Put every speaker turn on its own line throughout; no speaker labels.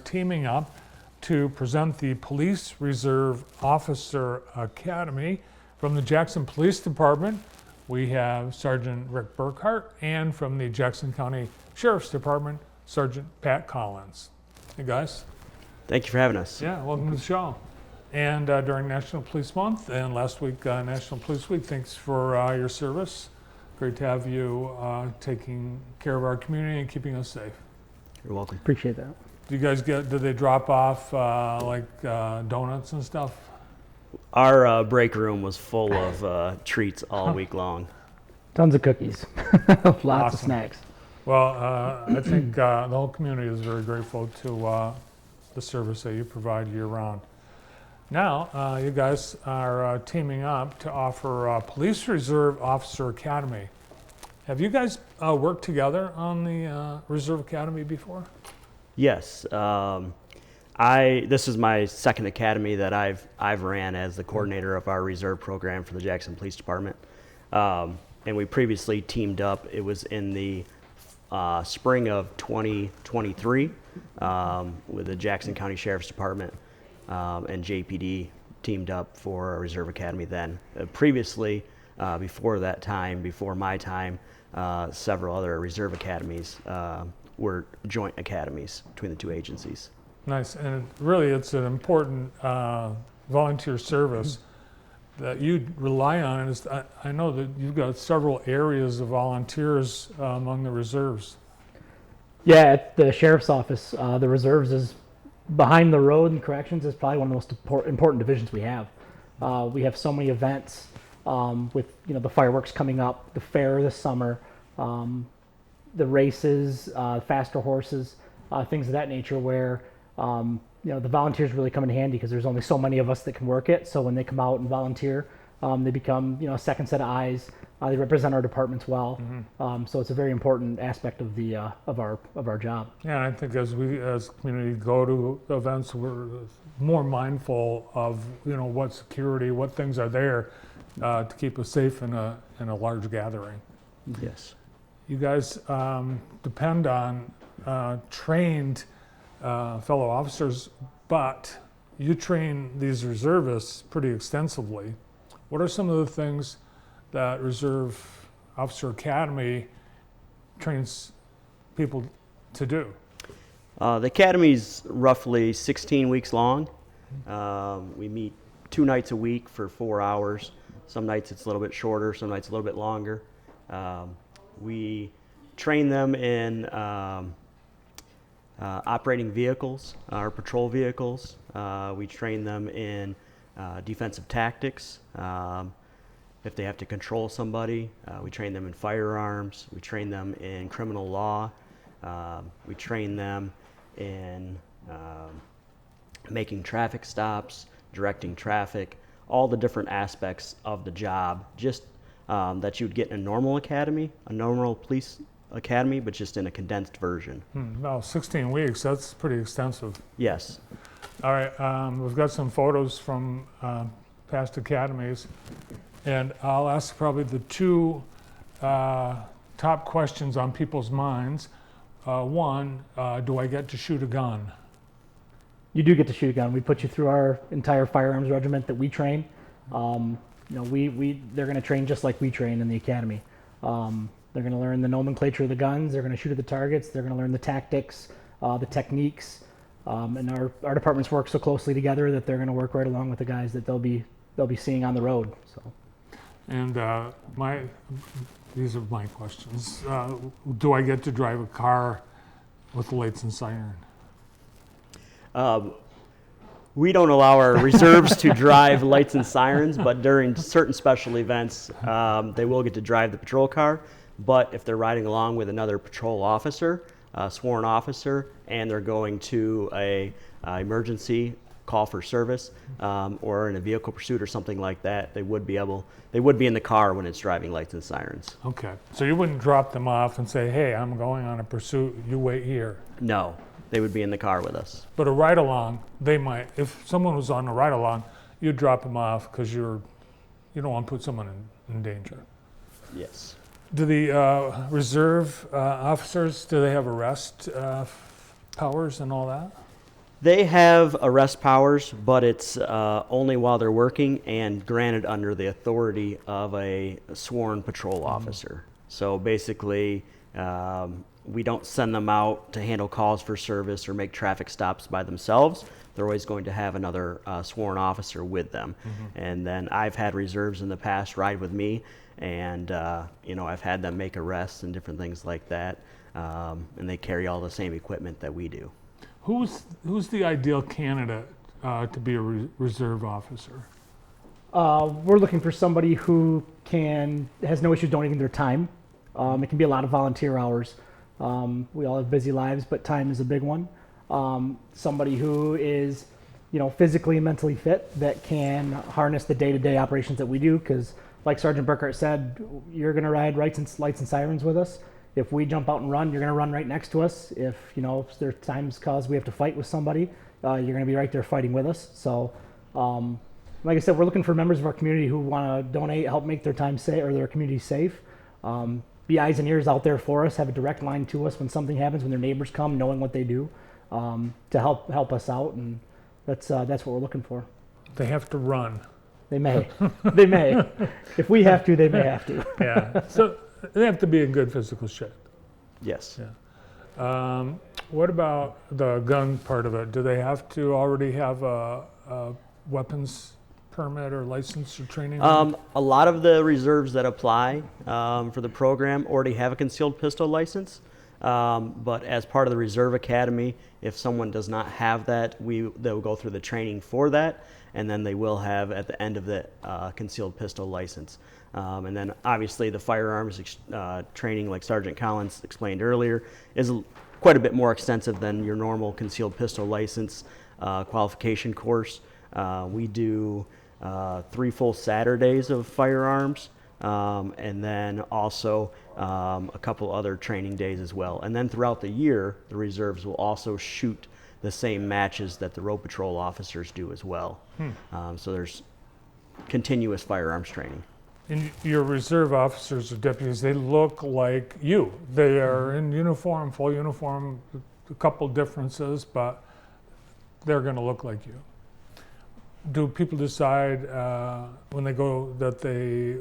teaming up to present the Police Reserve Officer Academy. From the Jackson Police Department, we have Sergeant Rick Burkhart, and from the Jackson County Sheriff's Department, Sergeant Pat Collins. Hey guys.
Thank you for having us.
Yeah, welcome to the show. And during National Police Month and last week, National Police Week, thanks for your service. Great to have you taking care of our community and keeping us safe.
You're welcome.
Appreciate that.
Do you guys did they drop off donuts and stuff?
Our break room was full of treats all week long.
Tons of cookies. Lots of snacks.
Well, I think the whole community is very grateful to the service that you provide year round. Now, you guys are teaming up to offer Police Reserve Officer Academy. Have you guys worked together on the Reserve Academy before?
Yes. This is my second academy that I've ran as the coordinator of our reserve program for the Jackson Police Department. And we previously teamed up. It was in the spring of 2023 with the Jackson County Sheriff's Department and JPD teamed up for a Reserve Academy then. Previously, before that time, before my time, several other Reserve Academies were joint academies between the two agencies.
Nice, and really it's an important volunteer service that you rely on. I know that you've got several areas of volunteers among the reserves.
Yeah, at the sheriff's office, the reserves is behind the road, and corrections is probably one of the most important divisions we have. We have so many events with the fireworks coming up, the fair this summer, the races, faster horses, things of that nature where the volunteers really come in handy because there's only so many of us that can work it. So when they come out and volunteer, they become a second set of eyes. They represent our departments well. Mm-hmm. So it's a very important aspect of the of our job.
Yeah, and I think as we as a community go to events, we're more mindful of what security, what things are there to keep us safe in a large gathering.
Yes.
You guys depend on trained fellow officers, but you train these reservists pretty extensively. What are some of the things that Reserve Officer Academy trains people to do?
The academy's roughly 16 weeks long. We meet 2 nights a week for 4 hours. Some nights it's a little bit shorter, some nights a little bit longer. We train them in operating vehicles, our patrol vehicles. We train them in defensive tactics. If they have to control somebody, we train them in firearms. We train them in criminal law. We train them in making traffic stops, directing traffic, all the different aspects of the job, just that you would get in a normal academy, a normal police academy, but just in a condensed version.
Well, 16 weeks, that's pretty extensive.
Yes.
All right, we've got some photos from past academies, and I'll ask probably the 2 top questions on people's minds. One, do I get to shoot a gun?
You do get to shoot a gun. We put you through our entire firearms regiment that we train. They're going to train just like we train in the academy. They're going to learn the nomenclature of the guns. They're going to shoot at the targets. They're going to learn the tactics, the techniques, and our departments work so closely together that they're going to work right along with the guys that they'll be seeing on the road. So. And
these are my questions. Do I get to drive a car with lights and siren?
We don't allow our reserves to drive lights and sirens, but during certain special events, they will get to drive the patrol car. But if they're riding along with another patrol officer, sworn officer, and they're going to a emergency call for service, or in a vehicle pursuit or something like that, they would be in the car when it's driving lights and sirens.
Okay, so you wouldn't drop them off and say, hey, I'm going on a pursuit, you wait here?
No, they would be in the car with us.
But a ride-along, they might, if someone was on a ride-along, you'd drop them off because you don't want to put someone in danger.
Yes.
Do the reserve officers, do they have arrest powers and all that?
They have arrest powers, but it's only while they're working and granted under the authority of a sworn patrol officer. So basically, we don't send them out to handle calls for service or make traffic stops by themselves. They're always going to have another sworn officer with them. And then I've had reserves in the past ride with me, and I've had them make arrests and different things like that. And they carry all the same equipment that we do.
Who's the ideal candidate to be a reserve officer?
We're looking for somebody who has no issue donating their time. It can be a lot of volunteer hours. We all have busy lives, but time is a big one. Somebody who is, physically and mentally fit, that can harness the day-to-day operations that we do. Because, like Sergeant Burkhart said, you're going to ride lights and sirens with us. If we jump out and run, you're going to run right next to us. If there's times we have to fight with somebody, you're going to be right there fighting with us. So, like I said, we're looking for members of our community who want to donate, help make their time safe or their community safe. Be eyes and ears out there for us. Have a direct line to us when something happens, when their neighbors come, knowing what they do, to help us out, and that's what we're looking for.
They have to run.
They may, they may. If we have to, they may have to.
Yeah. So they have to be in good physical shape.
Yes.
Yeah. What about the gun part of it? Do they have to already have a weapons permit or license or training?
A lot of the reserves that apply for the program already have a concealed pistol license. But as part of the Reserve Academy, if someone does not have that, they'll go through the training for that, and then they will have at the end of the concealed pistol license. And then obviously the firearms training, like Sergeant Collins explained earlier, is quite a bit more extensive than your normal concealed pistol license qualification course. We do 3 full Saturdays of firearms, and then also a couple other training days as well. And then throughout the year, the reserves will also shoot the same matches that the road patrol officers do as well. So there's continuous firearms training.
And your reserve officers or deputies, they look like you. They are in uniform, full uniform, a couple differences, but they're going to look like you. Do people decide when they go that they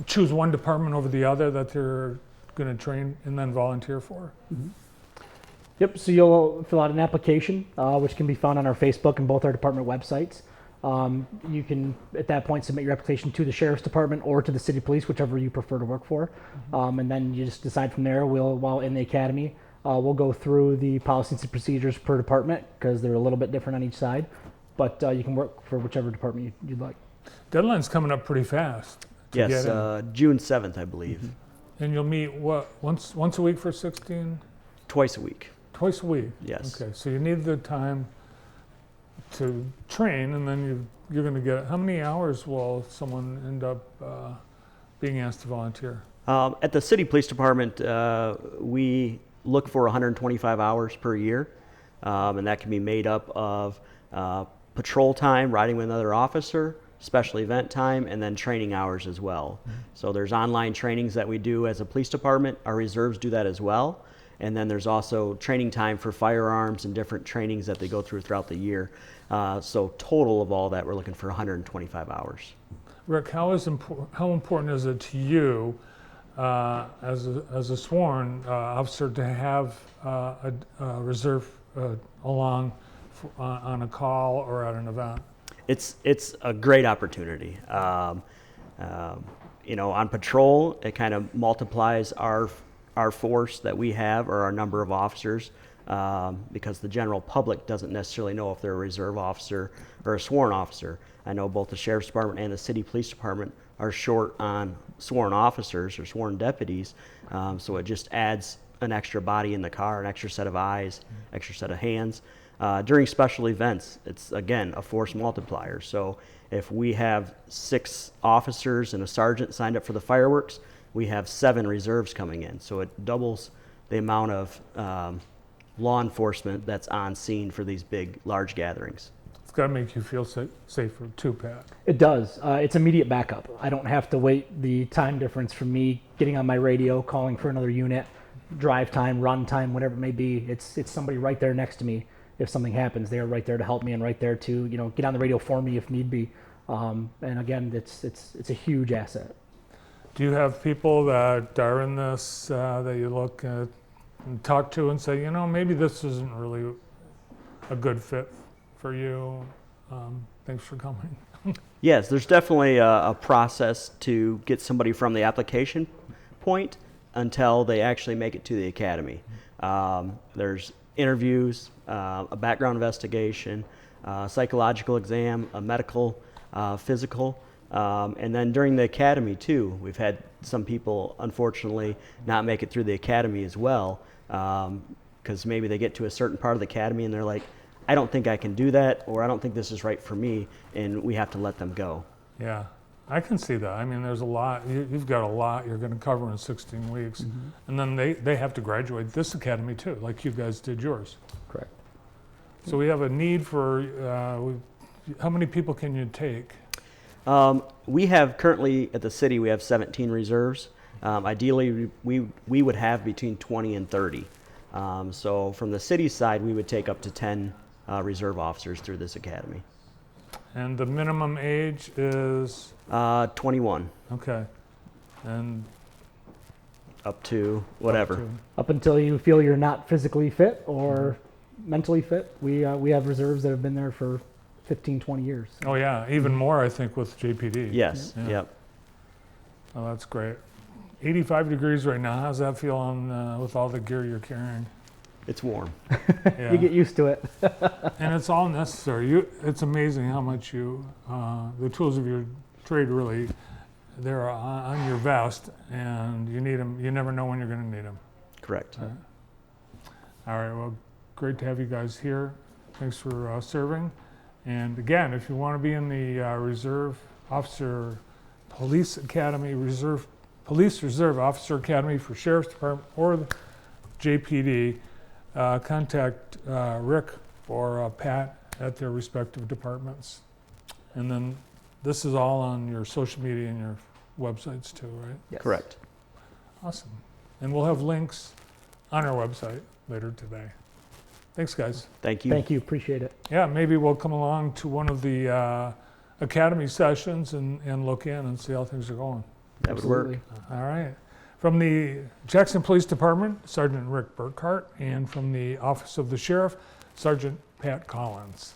choose one department over the other that they're going to train and then volunteer for?
Yep, so you'll fill out an application, which can be found on our Facebook and both our department websites. You can, at that point, submit your application to the Sheriff's Department or to the City Police, whichever you prefer to work for. And then you just decide from there. While in the academy, we'll go through the policies and procedures per department, because they're a little bit different on each side. But you can work for whichever department you'd like.
Deadline's coming up pretty fast.
Yes, June 7th, I believe.
And you'll meet once a week for 16?
Twice a week.
Twice a week?
Yes.
Okay, so you need the time to train, and then you're going to get, how many hours will someone end up being asked to volunteer?
At the City Police Department, we look for 125 hours per year, and that can be made up of patrol time, riding with another officer, special event time, and then training hours as well. So there's online trainings that we do as a police department. Our reserves do that as well. And then there's also training time for firearms and different trainings that they go through throughout the year. So total of all that, we're looking for 125 hours.
Rick, how important is it to you as a sworn officer to have a reserve along on a call or at an event?
It's a great opportunity. On patrol, it kind of multiplies our force that we have, or our number of officers, because the general public doesn't necessarily know if they're a reserve officer or a sworn officer. I know both the Sheriff's Department and the City Police Department are short on sworn officers or sworn deputies, so it just adds an extra body in the car, an extra set of eyes, extra set of hands. During special events, it's, again, a force multiplier. So if we have 6 officers and a sergeant signed up for the fireworks, we have 7 reserves coming in. So it doubles the amount of law enforcement that's on scene for these big, large gatherings.
It's got to make you feel safer too, Pat.
It does. It's immediate backup. I don't have to wait the time difference from me getting on my radio, calling for another unit, drive time, run time, whatever it may be. It's somebody right there next to me. if something happens, they are right there to help me and right there to, get on the radio for me if need be. And again, it's a huge asset.
Do you have people that are in this that you look at and talk to and say, maybe this isn't really a good fit for you? Thanks for coming.
Yes, there's definitely a process to get somebody from the application point until they actually make it to the academy. There's interviews, a background investigation, psychological exam, a medical, physical, and then during the academy too, we've had some people unfortunately not make it through the academy as well, because maybe they get to a certain part of the academy and they're like, I don't think I can do that, or I don't think this is right for me, and we have to let them go.
Yeah, I can see that. I mean, there's a lot, you've got a lot you're going to cover in 16 weeks.
Mm-hmm.
And then they have to graduate this academy too, like you guys did yours.
Correct.
So we have a need for, how many people can you take?
We have currently at the city, we have 17 reserves. Ideally, we would have between 20 and 30. So from the city side, we would take up to 10 reserve officers through this academy.
And the minimum age is?
21.
Okay. And
up to whatever.
up to-
Up until you feel you're not physically fit or mentally fit, we have reserves that have been there for 15, 20 years.
Oh yeah, even more I think with JPD.
Yes.
Yeah.
Yep.
Oh, that's great. 85 degrees right now. How's that feel on with all the gear you're carrying?
It's warm.
Yeah.
You get used to it.
And it's all necessary. It's amazing how much the tools of your trade really, they're on your vest, and you need them. You never know when you're going to need them.
Correct.
All right. Well, great to have you guys here. Thanks for serving. And again, if you want to be in the Reserve Officer Police Academy, Police Reserve Officer Academy for Sheriff's Department or the JPD, contact Rick or Pat at their respective departments. And then this is all on your social media and your websites too, right?
Yes.
Correct.
Awesome. And we'll have links on our website later today. Thanks, guys.
Thank you.
Thank you. Appreciate it.
Yeah, maybe we'll come along to one of the academy sessions and look in and see how things are going.
That would work.
Absolutely.
All right. From the Jackson Police Department, Sergeant Rick Burkhart, and from the Office of the Sheriff, Sergeant Pat Collins.